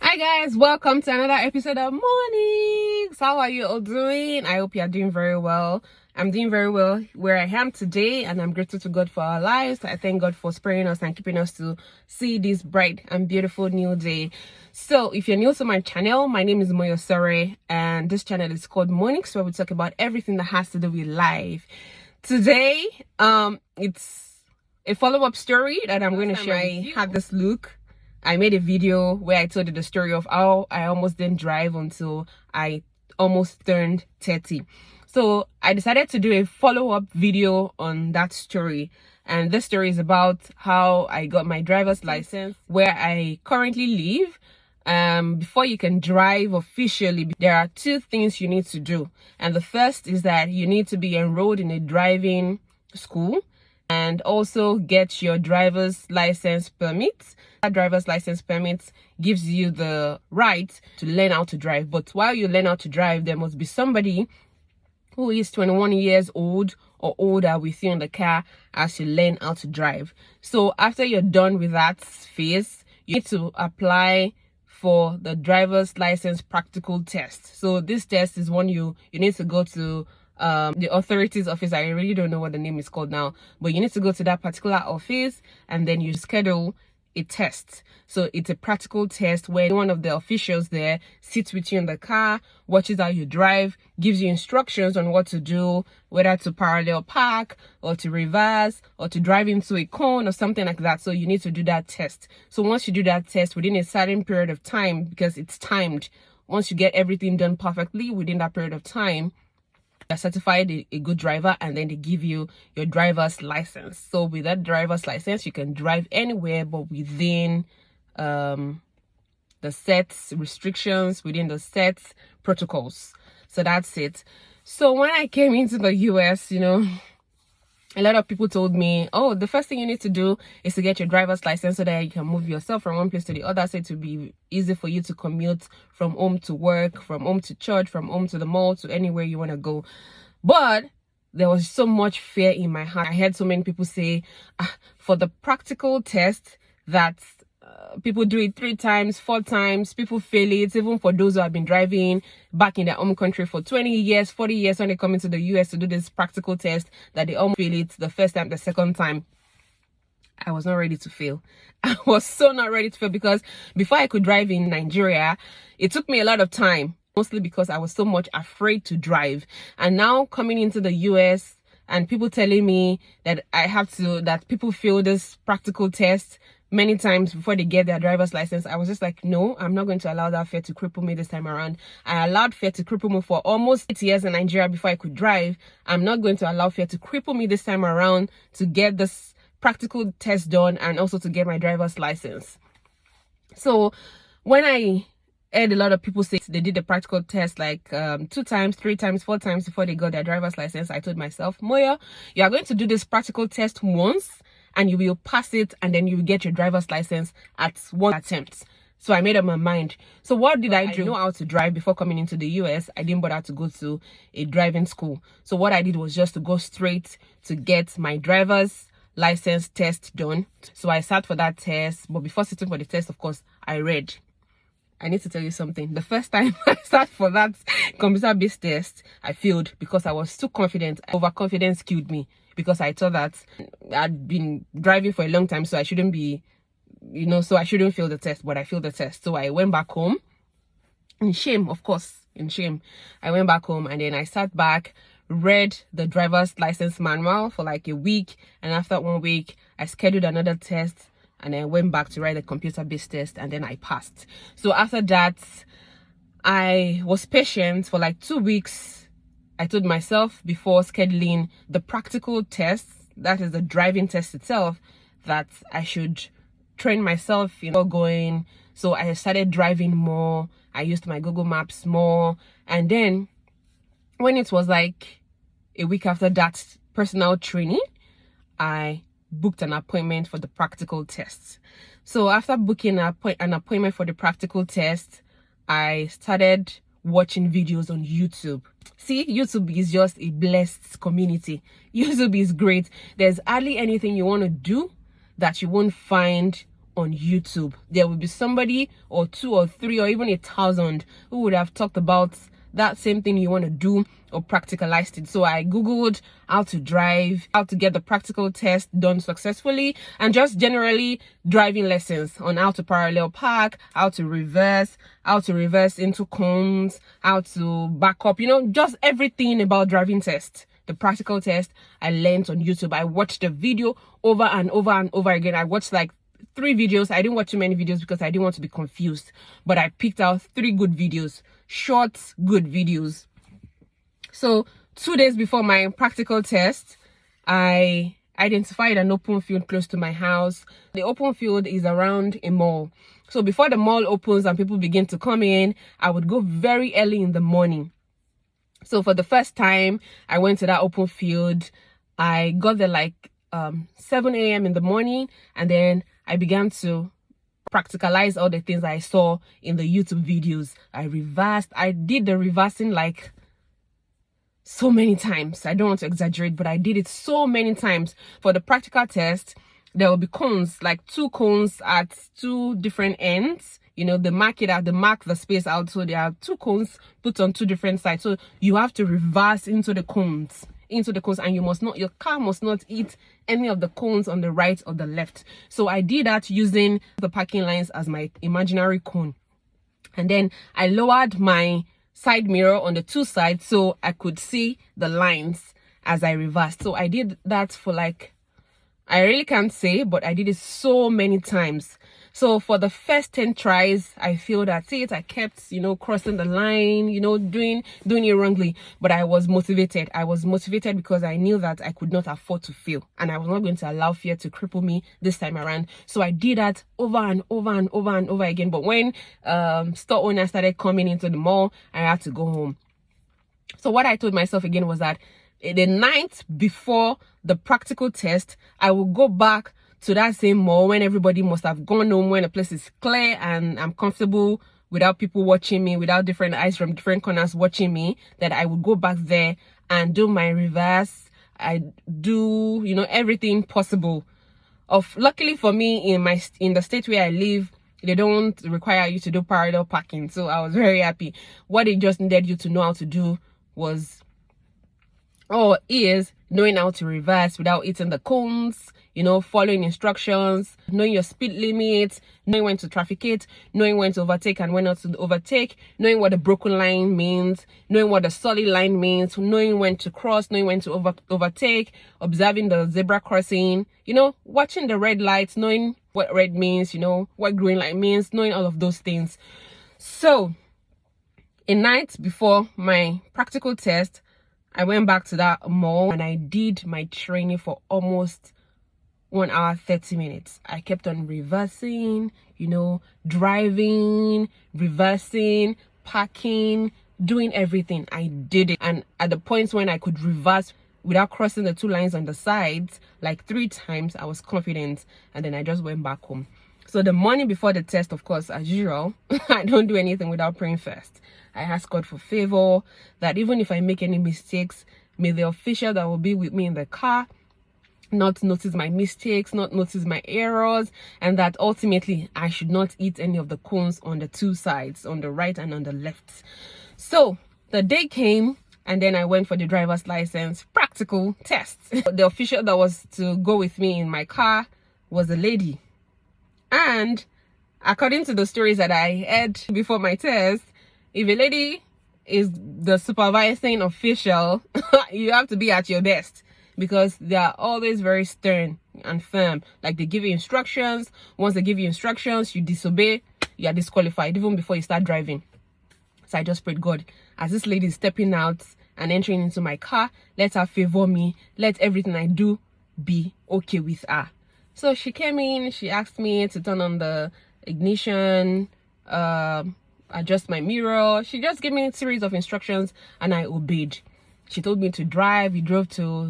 Hi guys, welcome to another episode of Mornings. How are you all doing? I hope you are doing very well. I'm doing very well where I am today, and I'm grateful to God for our lives. I thank God for sparing us and keeping us to see this bright and beautiful new day. So if you're new to my channel, my name is Moyo Sore, and this channel is called Mornings, where we talk about everything that has to do with life. Today, it's a follow-up story that I'm going to share. I had this look. I made a video where I told you the story of how I almost didn't drive until I almost turned 30. So I decided to do a follow-up video on that story. And this story is about how I got my driver's license, where I currently live. Before you can drive officially, there are two things you need to do. And the first is that you need to be enrolled in a driving school and also get your driver's license permit. That driver's license permit gives you the right to learn how to drive. But while you learn how to drive, there must be somebody who is 21 years old or older with you in the car as you learn how to drive. So after you're done with that phase, you need to apply for the driver's license practical test. So this test is one you need to go to the authorities office. I really don't know what the name is called now, but you need to go to that particular office and then you schedule a test. So it's a practical test where one of the officials there sits with you in the car, watches how you drive, gives you instructions on what to do, whether to parallel park or to reverse or to drive into a cone or something like that. So you need to do that test. So once you do that test within a certain period of time, because it's timed, once you get everything done perfectly within that period of time, you're certified a good driver, and then they give you your driver's license. So with that driver's license, you can drive anywhere, but within the set restrictions, within the set protocols. So that's it. So when I came into the US, a lot of people told me, oh, the first thing you need to do is to get your driver's license so that you can move yourself from one place to the other, so it will be easy for you to commute from home to work, from home to church, from home to the mall, to anywhere you want to go. But there was so much fear in my heart. I heard so many people say, for the practical test, that people do it 3 times, 4 times, people fail it, even for those who have been driving back in their home country for 20 years, 40 years, when they come into the US to do this practical test, that they almost fail it the first time, the second time. I was not ready to fail. I was so not ready to fail, because before I could drive in Nigeria, it took me a lot of time, mostly because I was so much afraid to drive. And now coming into the US and people telling me that that people fail this practical test many times before they get their driver's license, I was just like, no, I'm not going to allow that fear to cripple me this time around. I allowed fear to cripple me for almost 8 years in Nigeria before I could drive. I'm not going to allow fear to cripple me this time around to get this practical test done and also to get my driver's license. So when I heard a lot of people say they did the practical test like 2 times, 3 times, 4 times before they got their driver's license, I told myself, Moya, you are going to do this practical test once and you will pass it, and then you will get your driver's license at 1 attempt. So I made up my mind. So what did I do? I know how to drive before coming into the US. I didn't bother to go to a driving school. So what I did was just to go straight to get my driver's license test done. So I sat for that test, but before sitting for the test, of course, I read. I need to tell you something. The first time I sat for that computer-based test, I failed because I was too confident. Overconfidence killed me, because I thought that I'd been driving for a long time, so I shouldn't be, so I shouldn't fail the test, but I failed the test. So I went back home in shame, of course, in shame. I went back home and then I sat back, read the driver's license manual for like a week. And after 1 week, I scheduled another test and I went back to write the computer-based test, and then I passed. So after that, I was patient for like 2 weeks. I told myself before scheduling the practical test, that is the driving test itself, that I should train myself, going. So I started driving more. I used my Google Maps more. And then when it was like a week after that personal training, I booked an appointment for the practical test. So after booking an appointment for the practical test, I started watching videos on YouTube. See, YouTube is just a blessed community. YouTube is great. There's hardly anything you want to do that you won't find on YouTube. There will be somebody or 2 or 3 or even 1,000 who would have talked about that same thing you want to do or practicalized it. So I googled how to drive, how to get the practical test done successfully, and just generally driving lessons on how to parallel park, how to reverse into cones, how to back up, just everything about driving test. The practical test I learned on YouTube. I watched the video over and over and over again. I watched like 3 videos. I didn't watch too many videos because I didn't want to be confused, but I picked out 3 good videos, short, good videos. So 2 days before my practical test, I identified an open field close to my house. The open field is around a mall. So before the mall opens and people begin to come in, I would go very early in the morning. So for the first time I went to that open field, I got there like 7 a.m. in the morning, and then I began to practicalize all the things I saw in the YouTube videos. I did the reversing like so many times. I don't want to exaggerate, but I did it so many times. For the practical test, there will be cones, like 2 cones at 2 different ends. They mark the space out. So there are 2 cones put on 2 different sides. So you have to reverse into the cones, and your car must not hit any of the cones on the right or the left. So I did that using the parking lines as my imaginary cone. And then I lowered my side mirror on the 2 sides so I could see the lines as I reversed. So I did that for I really can't say, but I did it so many times. So for the first 10 tries, I failed at it. I kept, crossing the line, doing it wrongly. But I was motivated. I was motivated because I knew that I could not afford to fail. And I was not going to allow fear to cripple me this time around. So I did that over and over and over and over again. But when store owners started coming into the mall, I had to go home. So what I told myself again was that the night before the practical test, I will go back to that same mall when everybody must have gone home, when the place is clear and I'm comfortable without people watching me, without different eyes from different corners watching me, that I would go back there and do my reverse. I do, everything possible. Luckily for me, in the state where I live, they don't require you to do parallel parking. So I was very happy. What they just needed you to know how to do is knowing how to reverse without hitting the cones, following instructions, knowing your speed limit, knowing when to trafficate, knowing when to overtake and when not to overtake, knowing what the broken line means, knowing what the solid line means, knowing when to cross, knowing when to overtake, observing the zebra crossing, watching the red lights, knowing what red means, what green light means, knowing all of those things. So a night before my practical test, I went back to that mall and I did my training for almost 1 hour 30 minutes. I kept on reversing, driving, reversing, parking, doing everything. I did it. And at the points when I could reverse without crossing the 2 lines on the sides, like 3 times, I was confident. And then I just went back home. So the morning before the test, of course, as usual, I don't do anything without praying first. I ask God for favor, that even if I make any mistakes, may the official that will be with me in the car not notice my mistakes, not notice my errors, and that ultimately I should not eat any of the cones on the 2 sides, on the right and on the left. So the day came, and then I went for the driver's license practical test. The official that was to go with me in my car was a lady. And according to the stories that I heard before my test, if a lady is the supervising official, you have to be at your best, because they are always very stern and firm. Like, they give you instructions. Once they give you instructions, you disobey, you are disqualified even before you start driving. So I just prayed, God, as this lady is stepping out and entering into my car, let her favor me. Let everything I do be okay with her. So she came in, she asked me to turn on the ignition, adjust my mirror. She just gave me a series of instructions and I obeyed. She told me to drive. We drove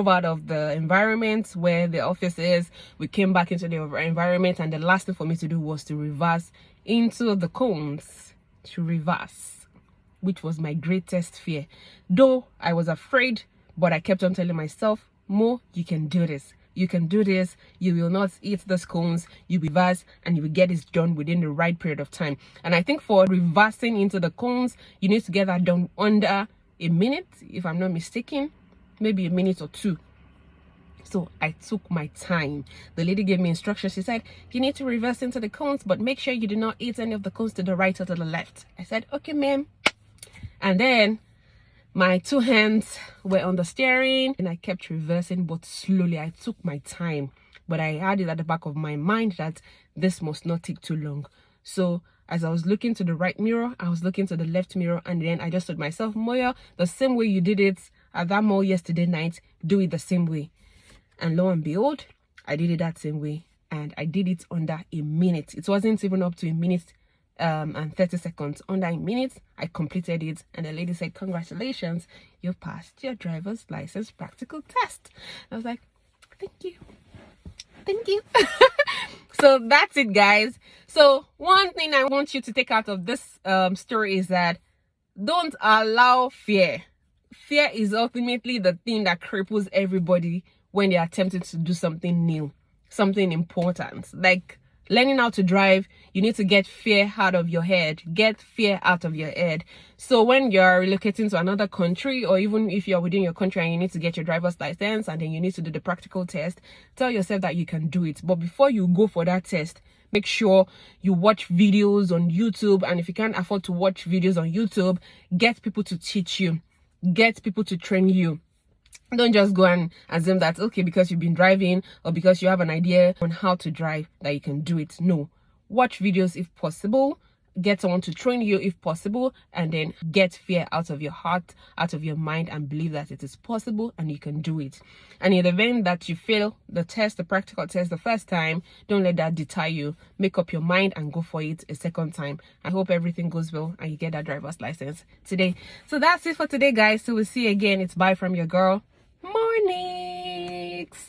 out of the environment where the office is. We came back into the environment, and the last thing for me to do was to reverse into the cones, which was my greatest fear. Though I was afraid, but I kept on telling myself, Mo, you can do this. You can do this. You will not eat the cones. You reverse and you will get this done within the right period of time. And I think for reversing into the cones, you need to get that done under a minute, if I'm not mistaken, maybe a minute or two. So I took my time. The lady gave me instructions. She said, you need to reverse into the cones, but make sure you do not eat any of the cones to the right or to the left. I said, okay, ma'am. And then my two hands were on the steering and I kept reversing, but slowly. I took my time, but I had it at the back of my mind that this must not take too long. So as I was looking to the right mirror, I was looking to the left mirror, and then I just told myself, Moya, the same way you did it at that mall yesterday night, do it the same way. And lo and behold, I did it that same way, and I did it under a minute. It wasn't even up to a minute and 30 seconds. Under a minute, I completed it, and the lady said, congratulations, you passed your driver's license practical test. I was like, thank you. So that's it, guys. So one thing I want you to take out of this story is that don't allow fear. Fear is ultimately the thing that cripples everybody when they're attempting to do something new, something important. Like learning how to drive, you need to get fear out of your head. Get fear out of your head. So when you're relocating to another country, or even if you're within your country and you need to get your driver's license and then you need to do the practical test, tell yourself that you can do it. But before you go for that test, make sure you watch videos on YouTube. And if you can't afford to watch videos on YouTube, get people to teach you. Get people to train you. Don't just go and assume that, okay, because you've been driving or because you have an idea on how to drive, that you can do it. No. Watch videos if possible. Get someone to train you if possible, and then get fear out of your heart, out of your mind, and believe that it is possible and you can do it. And in the event that you fail the test, the practical test the first time, don't let that deter you. Make up your mind and go for it a second time. I hope everything goes well and you get that driver's license today. So that's it for today, guys. So we'll see you again. It's bye from your girl. Mornings.